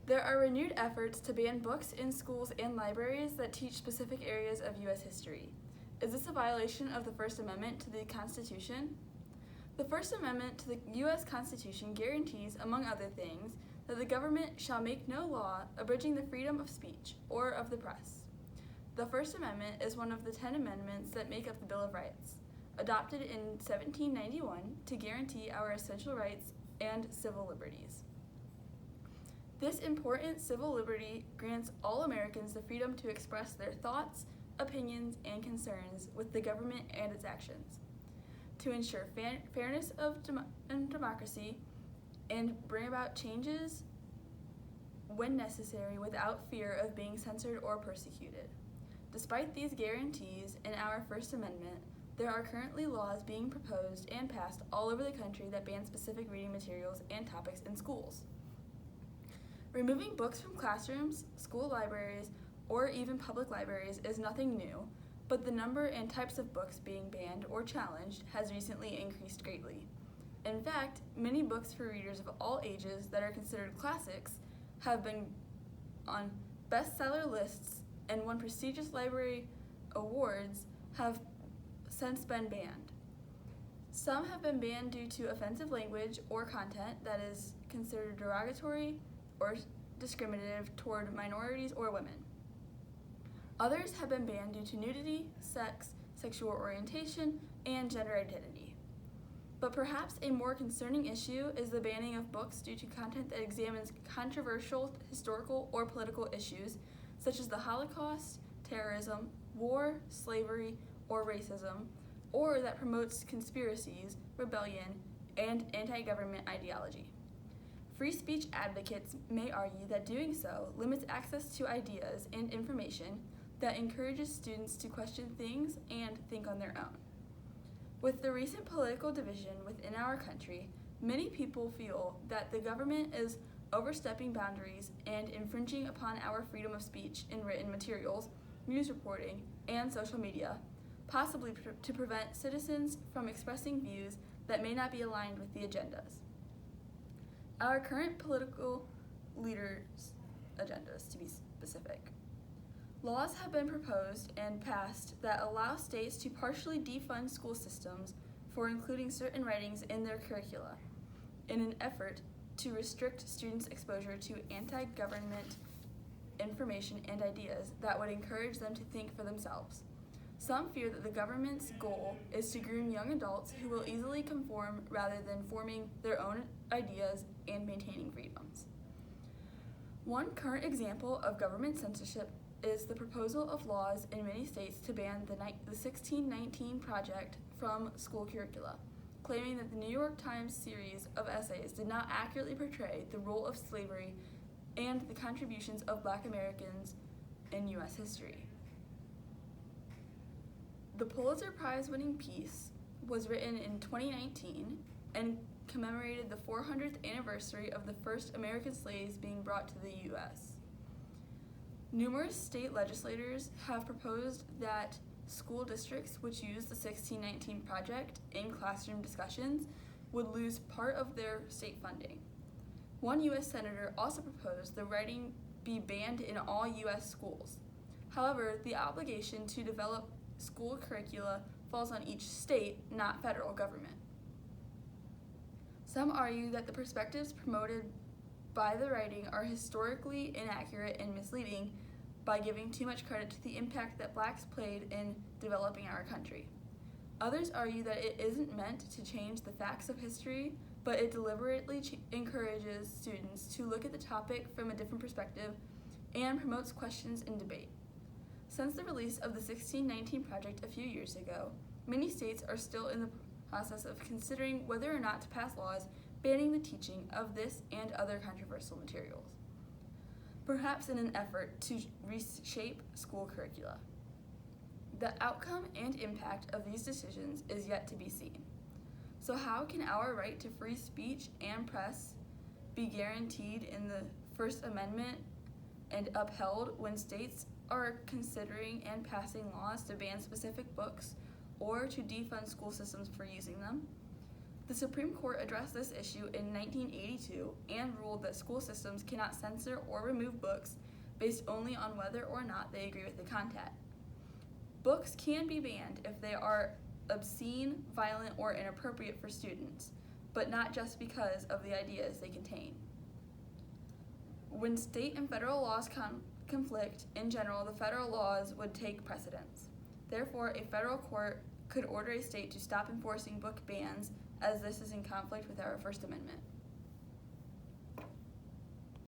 There are renewed efforts to ban books in schools and libraries that teach specific areas of U.S. history. Is this a violation of the First Amendment to the Constitution? The First Amendment to the U.S. Constitution guarantees, among other things, that the government shall make no law abridging the freedom of speech or of the press. The First Amendment is one of the 10 amendments that make up the Bill of Rights, adopted in 1791 to guarantee our essential rights and civil liberties. This important civil liberty grants all Americans the freedom to express their thoughts, opinions, and concerns with the government and its actions, to ensure fairness and democracy, and bring about changes when necessary without fear of being censored or persecuted. Despite these guarantees in our First Amendment, there are currently laws being proposed and passed all over the country that ban specific reading materials and topics in schools. Removing books from classrooms, school libraries, or even public libraries is nothing new, but the number and types of books being banned or challenged has recently increased greatly. In fact, many books for readers of all ages that are considered classics have been on bestseller lists and won prestigious library awards have since been banned. Some have been banned due to offensive language or content that is considered derogatory or discriminative toward minorities or women. Others have been banned due to nudity, sex, sexual orientation, and gender identity. But perhaps a more concerning issue is the banning of books due to content that examines controversial historical or political issues such as the Holocaust, terrorism, war, slavery, or racism, or that promotes conspiracies, rebellion, and anti-government ideology. Free speech advocates may argue that doing so limits access to ideas and information that encourages students to question things and think on their own. With the recent political division within our country, many people feel that the government is overstepping boundaries and infringing upon our freedom of speech in written materials, news reporting, and social media, possibly to prevent citizens from expressing views that may not be aligned with the agendas. Our current political leaders' agendas, to be specific. Laws have been proposed and passed that allow states to partially defund school systems for including certain writings in their curricula in an effort to restrict students' exposure to anti-government information and ideas that would encourage them to think for themselves. Some fear that the government's goal is to groom young adults who will easily conform rather than forming their own ideas and maintaining freedoms. One current example of government censorship is the proposal of laws in many states to ban the 1619 Project from school curricula, claiming that the New York Times series of essays did not accurately portray the role of slavery and the contributions of Black Americans in U.S. history. The Pulitzer Prize-winning piece was written in 2019 and commemorated the 400th anniversary of the first American slaves being brought to the U.S. Numerous state legislators have proposed that school districts which use the 1619 Project in classroom discussions would lose part of their state funding. One U.S. senator also proposed the writing be banned in all U.S. schools. However, the obligation to develop school curricula falls on each state, not federal government. Some argue that the perspectives promoted by the writing are historically inaccurate and misleading by giving too much credit to the impact that Blacks played in developing our country. Others argue that it isn't meant to change the facts of history, but it deliberately encourages students to look at the topic from a different perspective and promotes questions and debate. Since the release of the 1619 Project a few years ago, many states are still in the process of considering whether or not to pass laws banning the teaching of this and other controversial materials, perhaps in an effort to reshape school curricula. The outcome and impact of these decisions is yet to be seen. So how can our right to free speech and press be guaranteed in the First Amendment and upheld when states are considering and passing laws to ban specific books or to defund school systems for using them? The Supreme Court addressed this issue in 1982 and ruled that school systems cannot censor or remove books based only on whether or not they agree with the content. Books can be banned if they are obscene, violent, or inappropriate for students, but not just because of the ideas they contain. When state and federal laws conflict, in general, the federal laws would take precedence. Therefore, a federal court could order a state to stop enforcing book bans, as this is in conflict with our First Amendment.